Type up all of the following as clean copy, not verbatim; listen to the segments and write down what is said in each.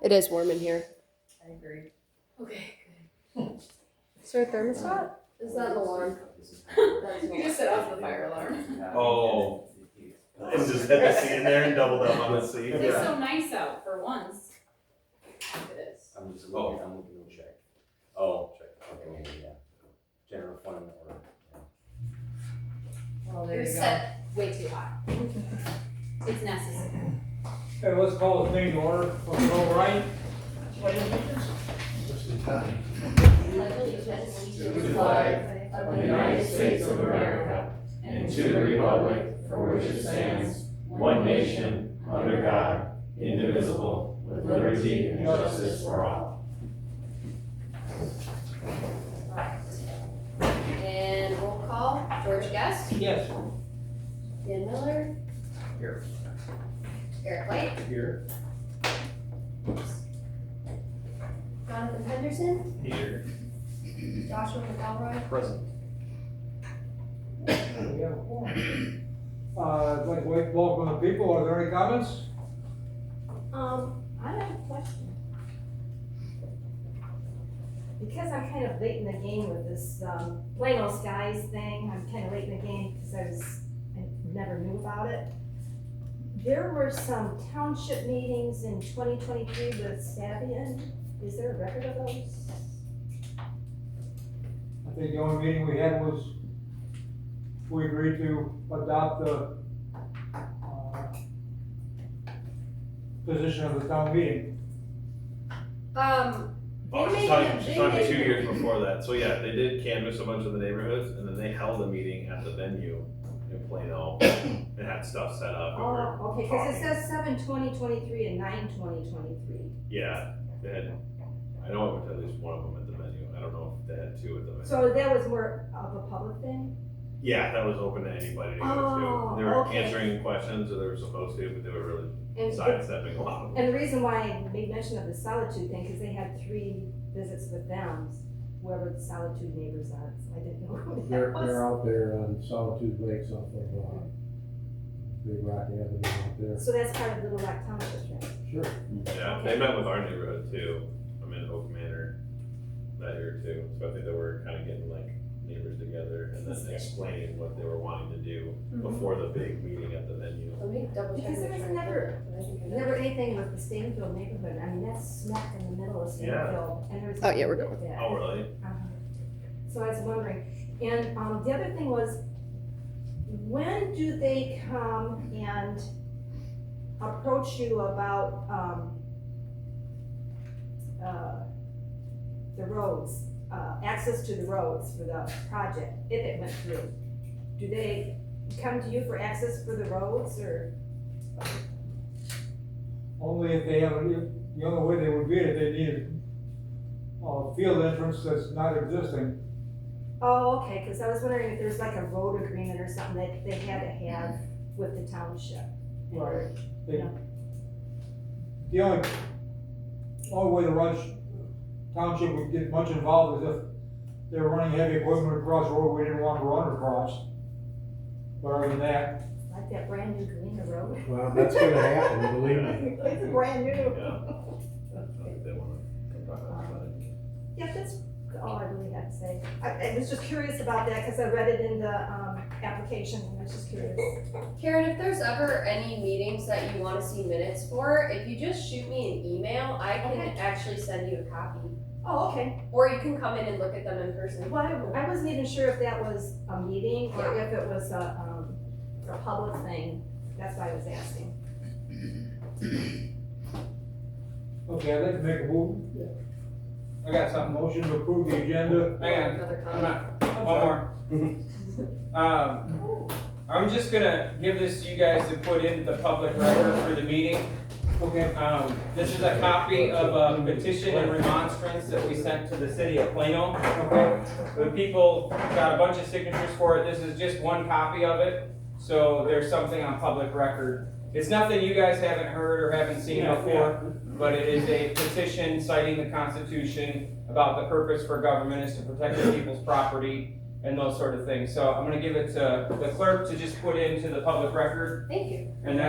It is warm in here. I agree. Okay, Is there a thermostat? Is that an alarm? You just set off the fire alarm. Oh. And just had the seat in there and doubled up on the seat. It's so nice out for once. It is. I'm just looking, I'm looking to check. Oh, check, okay, yeah. General fund or. Well, there You're you go. set way too high. It's necessary. Okay, let's call this meeting to order. Let's go right. To the flag of the United States of America and to the republic for which it stands, one nation, under God, indivisible, with liberty and justice for all. And roll call, George Guest, Yes. Dan Miller. Here. Eric White, Here. Jonathan Henderson, Here. Joshua McElroy. Present. We have a quorum. I'd like to welcome the people. Are there any comments? I have a question. Because I'm kind of late in the game with this, Plano Skies thing, I'm kind of late in the game because I never knew about it. There were some township meetings in 2023 with Savian. Is there a record of those? I think the only meeting we had was, we agreed to adopt the position of the town meeting. Oh, she's talking 2 years before that. So yeah, they did canvass a bunch of the neighborhoods and then they held a meeting at the venue in Plano and had stuff set up. And we're Oh, okay, because it talking. says 7/2023 and 9/2023. Yeah, they had, I know I went to at least one of them at the venue. I don't know if they had two at the venue. So that was more of a public thing? Yeah, that was open to anybody to go Oh, to. They were okay. answering questions, or they were supposed to, but they were really And sidestepping a lot of them. And the reason why I made mention of the Solitude thing, because they had 3 visits with them, whoever the Solitude neighbors are, so I didn't know who that They're was. out there on Solitude Lakes off of, Big Rock Avenue out there. So that's part of Little Rock Township, right? Sure. Yeah, they met with our neighborhood too. I'm in Oak Manor that year too. So I think they were kind of getting like neighbors together and then explaining what they were wanting to do before the big meeting at the venue. Let me double check. Because there was never anything with the Stanfield neighborhood, I mean, that's smack in the middle of Stanfield, and there's. Oh, yeah, we're going. Yeah. Oh, really? So I was wondering, and, the other thing was, when do they come and approach you about, the roads, access to the roads for the project, if it went through? Do they come to you for access for the roads, or? Only if they have, the only way they would be it, if they needed a field entrance that's not existing. Oh, okay, cause I was wondering if there's like a road agreement or something that they had to have with the township. Right. You know. The only way the Rush Township would get much involved is if they were running heavy equipment across the road we didn't want to run across. But other than that, Like that brand new Galena Road. Well, that's gonna happen, believe me. It's brand new. Yeah. I think they want to talk about it. Yeah, that's all I really had to say. I was just curious about that, cause I read it in the, application, and I was just curious. Karen, if there's ever any meetings that you wanna see minutes for, if you just shoot me an email, I can Okay. actually send you a copy. Oh, okay. Or you can come in and look at them in person. Well, I wasn't even sure if that was a meeting or if it was a public thing. That's why I was asking. okay, I'd like to make a move. I got some motion to approve the agenda. Hang on, Another I'm comment. not, one more. I'm just gonna give this to you guys to put in the public record for the meeting. Okay. This is a copy of a petition and remonstrance that we sent to the city of Plano. Okay. The people got a bunch of signatures for it, this is just one copy of it, so there's something on public record. It's nothing you guys haven't heard or haven't seen before, but it is a petition citing the Constitution about the purpose for government is to protect the people's property and those sort of things. So I'm gonna give it to the clerk to just put into the public record, Thank you. and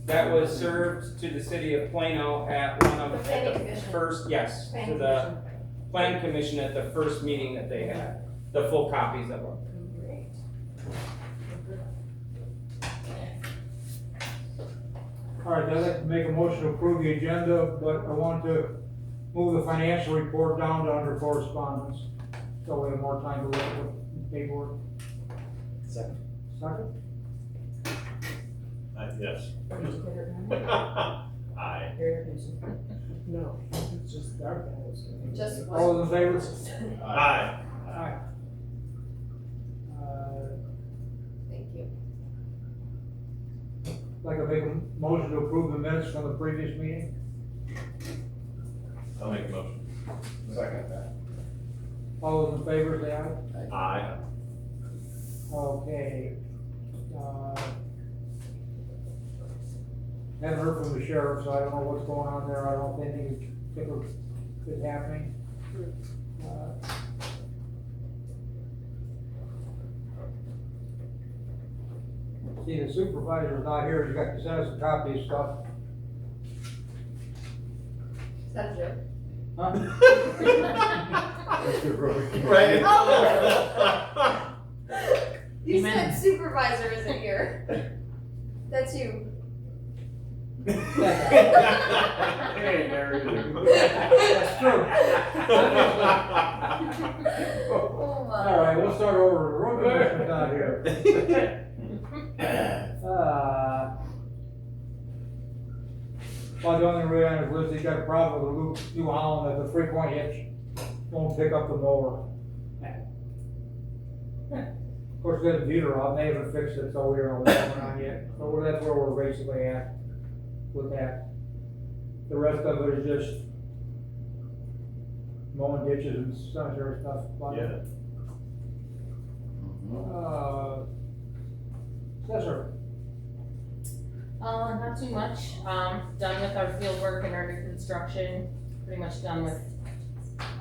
that was served to the city of Plano at one of, The at planning the commission. first, yes, to Planning the plan commission at the first meeting that they had, the full copies of them. Great. All right, I'd like to make a motion to approve the agenda, but I want to move the financial report down to under correspondence. So we have more time to look at the paperwork. Second. Second? Yes. Aye. No, it's just dark. Just All one. those in favor? Aye. Aye. Thank you. Like to make a motion to approve the minutes from the previous meeting? I'll make a motion. Second that. All those in favor, say aye. Aye. Okay. Haven't heard from the sheriff, so I don't know what's going on there. I don't think anything particular is happening. See, the supervisor's not here. He's got to send us a copy of stuff. Is that a joke? Huh? Right. Oh. You Amen. said supervisor isn't here. That's you. Hey, there it is. That's true. Oh my. All right, we'll start over. The road commissioner's not here. Well, the only reason on his list, he's got a problem with the New Holland, that the 3-point hitch won't pick up the mower. Of course, we got the beater off, they haven't fixed it, so we don't know what's going on yet. So that's where we're basically at with that. The rest of it is just mowing ditches and cemetery stuff. Yeah. Assessor. Not too much, done with our field work and our new construction, pretty much done with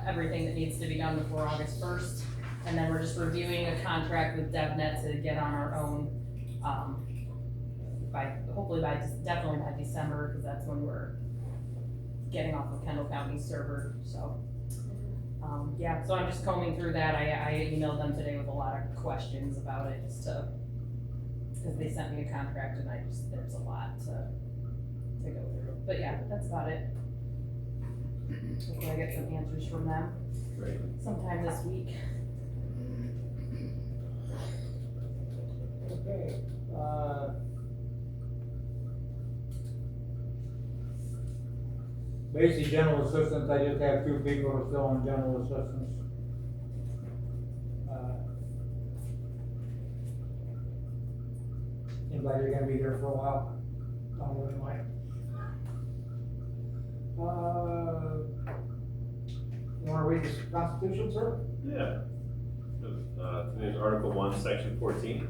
everything that needs to be done before August 1st. And then we're just reviewing a contract with DevNet to get on our own, definitely by December, because that's when we're getting off of Kendall County's server, so. Yeah, so I'm just combing through that, I emailed them today with a lot of questions about it, just to, because they sent me a contract and there's a lot to go through, but yeah, that's about it. Hopefully I get some answers from them Great. sometime this week. Okay. Basic general assistance, I just have 2 people who are still on general assistance. Seems like you're gonna be here for a while. Don't really mind. You wanna read this constitution, sir? Yeah. Today's Article 1, Section 14.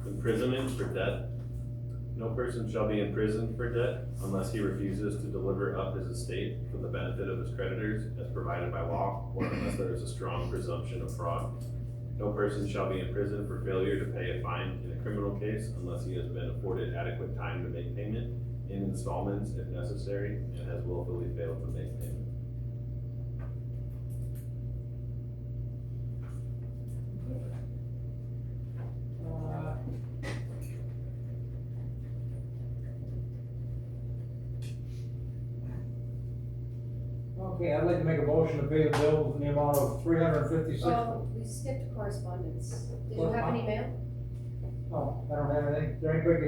Imprisonment for debt. No person shall be imprisoned for debt unless he refuses to deliver up his estate for the benefit of his creditors as provided by law, or unless there is a strong presumption of fraud. No person shall be imprisoned for failure to pay a fine in a criminal case unless he has been afforded adequate time to make payment in installments if necessary and has willfully failed to make payment. Okay, I'd like to make a motion to pay the bills in the amount of $356. Oh, we skipped correspondence. Did you have any mail? Oh, I don't have anything. Is there anybody,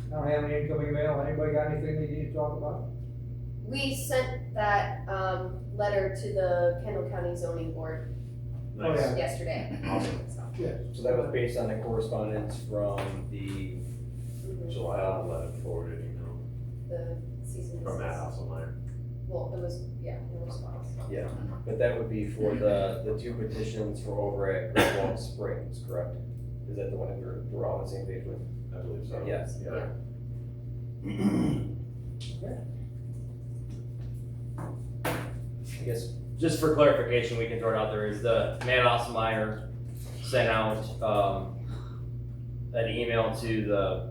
I don't have any incoming mail. Anybody got anything they need to talk about? We sent that, letter to the Kendall County Zoning Board Oh, yeah. yesterday. Awesome. Yes. So that was based on the correspondence from the July 11th forwarded email The season. from Matt Hasselmeyer. Well, it was, yeah, in response. Yeah, but that would be for the 2 petitions for over at Griswold Springs, correct? Is that the one that we're all on the same page with? I believe so. Yes. Yeah. I guess, just for clarification, we can throw it out there, is the Matt Osmeyer sent out, an email to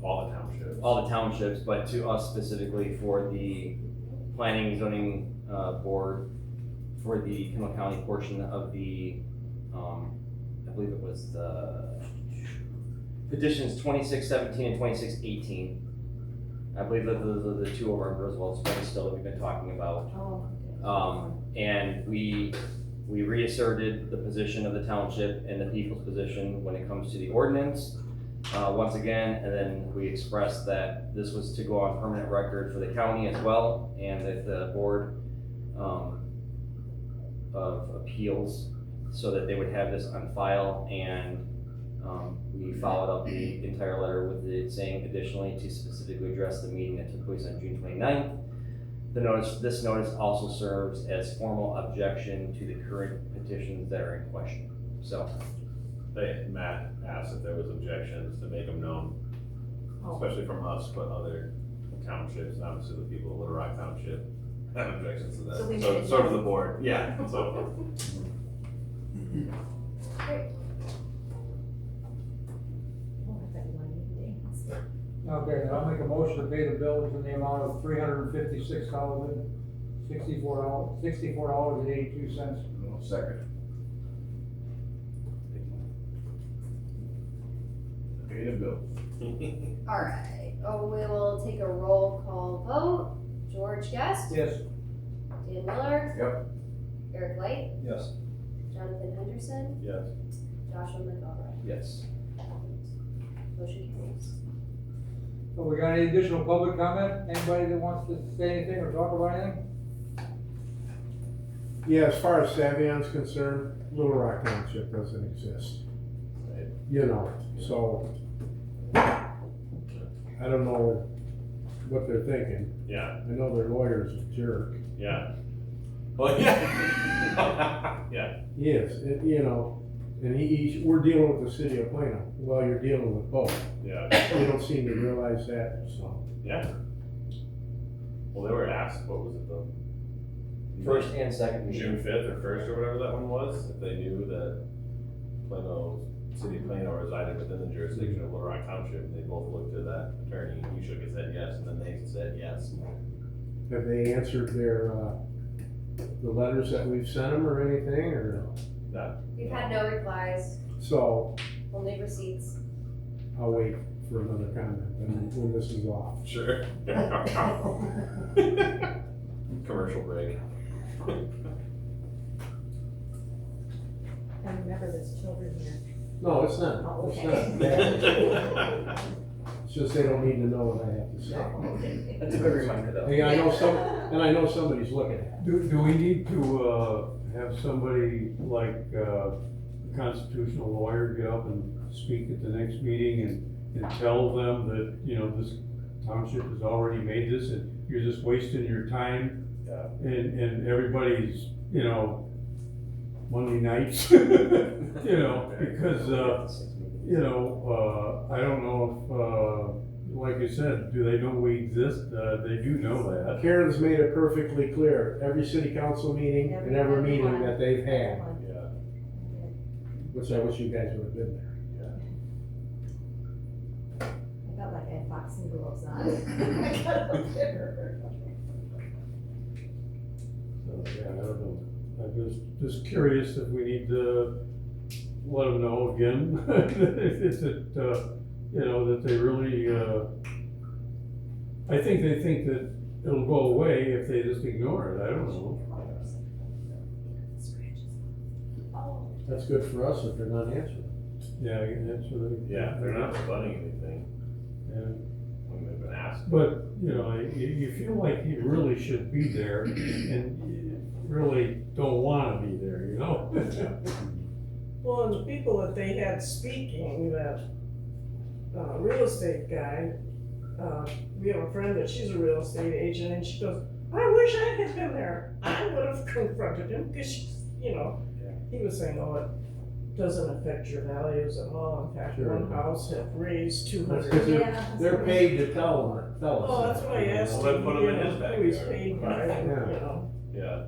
All the townships. all the townships, but to us specifically for the planning and zoning, board for the Kendall County portion of the, I believe it was the petitions 2617 and 2618. I believe that those are the two over in Roosevelt Springs still that we've been talking about. And we reasserted the position of the township and the people's position when it comes to the ordinance, once again, and then we expressed that this was to go on permanent record for the county as well, and that the board, of appeals, so that they would have this on file, and, we followed up the entire letter with it saying additionally to specifically address the meeting that took place on June 29th. This notice also serves as formal objection to the current petitions that are in question. So, Matt asked if there was objections to make them known, especially from us, but other townships, obviously the people of Little Rock Township have objections to that. So we So, made it so does known. the board, yeah, so. Great. Oh, I bet you want to dance. Okay, then I'll make a motion to pay the bills in the amount of $356,064.82. Second. Pay the bill. All right, we will take a roll call vote. George Guest? Yes. Dan Miller? Yep. Eric Light? Yes. Jonathan Henderson? Yes. Joshua McElroy? yes. Motion carries. So we got any additional public comment? Anybody that wants to say anything or talk about anything? Yeah, as far as Savion's concerned, Little Rock Township doesn't exist. You know, so I don't know what they're thinking. Yeah, I know their lawyer's a jerk. yeah. Well, yeah. Yeah, He is, you know, and we're dealing with the city of Plano. Well, you're dealing with both. yeah, You don't seem to realize that, so. yeah. Well, they were asked, what was it, the First and second meeting. June 5th or 1st or whatever that one was, if they knew that Plano, city of Plano resided within the jurisdiction of Little Rock Township, they both looked to that attorney, and he shook his head yes, and then they said yes. Have they answered their, the letters that we've sent them or anything, or? We've had no replies, So only receipts. I'll wait for another comment when this is off. Sure. Commercial break. And remember, there's children here. No, it's not. Oh, It's okay. not bad. It's just they don't need to know what I have to say. That's a good reminder though. Hey, I know somebody's looking at it. Do we need to, have somebody like, a constitutional lawyer get up and speak at the next meeting and tell them that, you know, this township has already made this and you're just wasting your time? Yeah. And everybody's, you know, Monday nights, you know, because, you know, I don't know if, like I said, do they know we exist? They do know that. Karen's made it perfectly clear, every city council meeting and every meeting that they've had, Yeah, which I wish you guys would have been there. I felt like I had boxing gloves on. I got up there. So, yeah, I don't know. I'm just curious if we need to let them know again, is it, you know, that they really, I think they think that it'll go away if they just ignore it, I don't know. That's good for us if they're not answering. Yeah, that's what I. yeah, they're not rebutting anything Yeah. when they've been asked. But, you know, you feel like you really should be there and you really don't wanna be there, you know? Well, and the people that they had speaking, that real estate guy, we have a friend that she's a real estate agent, and she goes, I wish I had been there. I would have confronted him, because she's, you know, he was saying, oh, doesn't affect your values at all. In fact, Sure. one house had raised That's 200. 'cause Yeah. they're paid to tell us. Oh, that's what I asked Well, then him, put him in his who he's backyard. paid by, and, Yeah. you know. Yeah.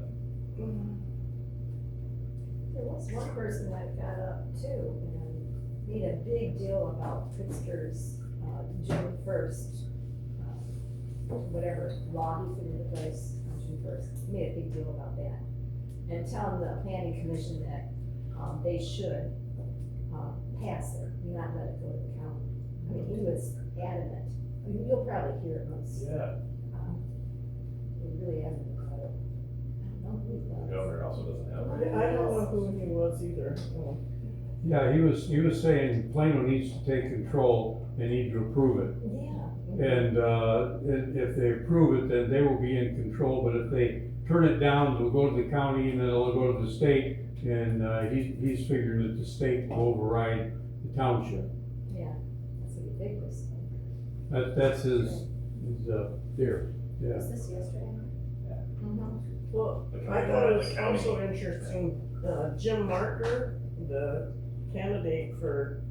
There was one person that got up too and made a big deal about Pritzker's, June first, whatever law he put into place on June first. He made a big deal about that. And telling the planning commission that, they should, pass there, not let it go to the county. I mean, he was adamant. I mean, you'll probably hear it once, Yeah. he really adamant about it. I don't know who it The was. governor also doesn't have. I don't know who he was either. Yeah, he was saying Plano needs to take control, they need to approve it. Yeah. And if they approve it, then they will be in control, but if they turn it down, it'll go to the county and then it'll go to the state. And, he's figuring that the state will override the township. Yeah, that's what he figured. That's his theory, yeah. Was this yesterday? Mm-hmm. Well, The I county thought it wanted was the county. also interesting, Jim Marker, the candidate for,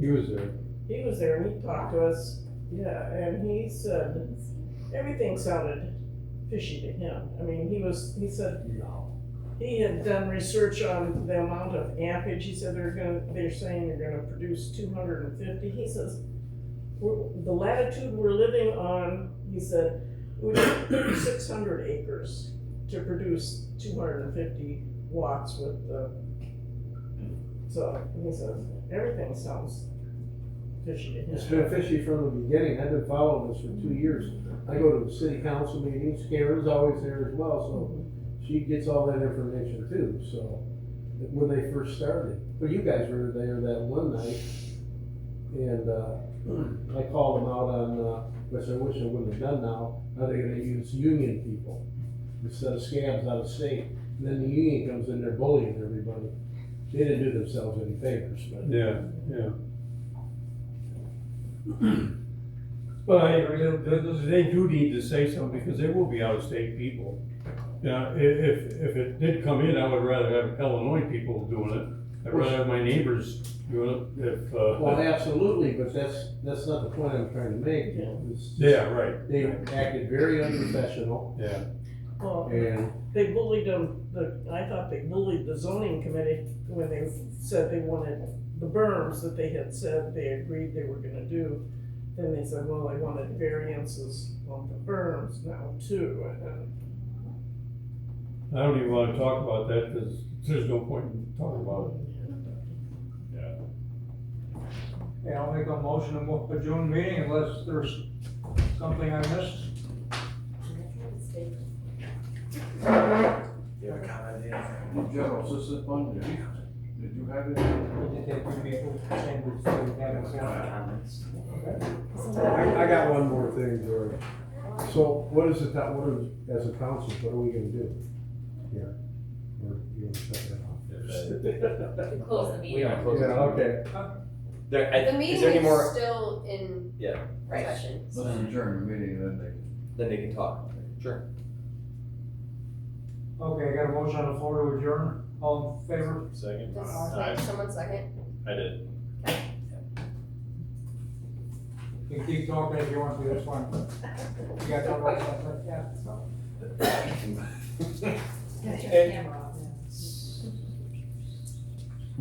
He was there. he was there and he talked to us. Yeah, and he said, everything sounded fishy to him. I mean, he said, he had done research on the amount of ampage. He said they're saying they're gonna produce 250. He says, the latitude we're living on, he said, it would take 600 acres to produce 250 watts with the, so he says, everything sounds fishy to him. It's been fishy from the beginning. I've been following this for 2 years. I go to the city council meetings. Karen's always there as well, so she gets all that information too, so. When they first started. But you guys were there that one night. And, I called them out on, which I wish I wouldn't have done now. Are they gonna use union people instead of scabs out of state? And then the union comes in there bullying everybody. They didn't do themselves any favors, but. Yeah, yeah. But they do need to say something because they will be out-of-state people. Now, if it did come in, I would rather have Illinois people doing it. I'd rather have my neighbors doing it if, Well, absolutely, but that's not the point I'm trying to make. It's just- yeah, right. They acted very unprofessional Yeah, Well, and, they bullied them, I thought they bullied the zoning committee when they said they wanted the berms that they had said they agreed they were gonna do. Then they said, well, they wanted variances on the berms now too. I don't even wanna talk about that because there's no point in talking about it. Yeah, I'll make a motion to move the June meeting unless there's something I missed. General Assistant Fund, did you have it? Did you take two people, and we still haven't said? Comments? I got one more thing, George. So what is as a council, what are we gonna do here? Or you wanna shut that off? Close the We meeting. are closing. Yeah, okay. There, The is there meeting any is more? still in Yeah, session. Let's adjourn the meeting, then they can talk. Sure. Okay, I got a motion on the floor to adjourn, all in favor? Second? Does someone second? I did. You can keep talking if you want to, that's fine. You gotta talk about something, yeah. Got your camera off.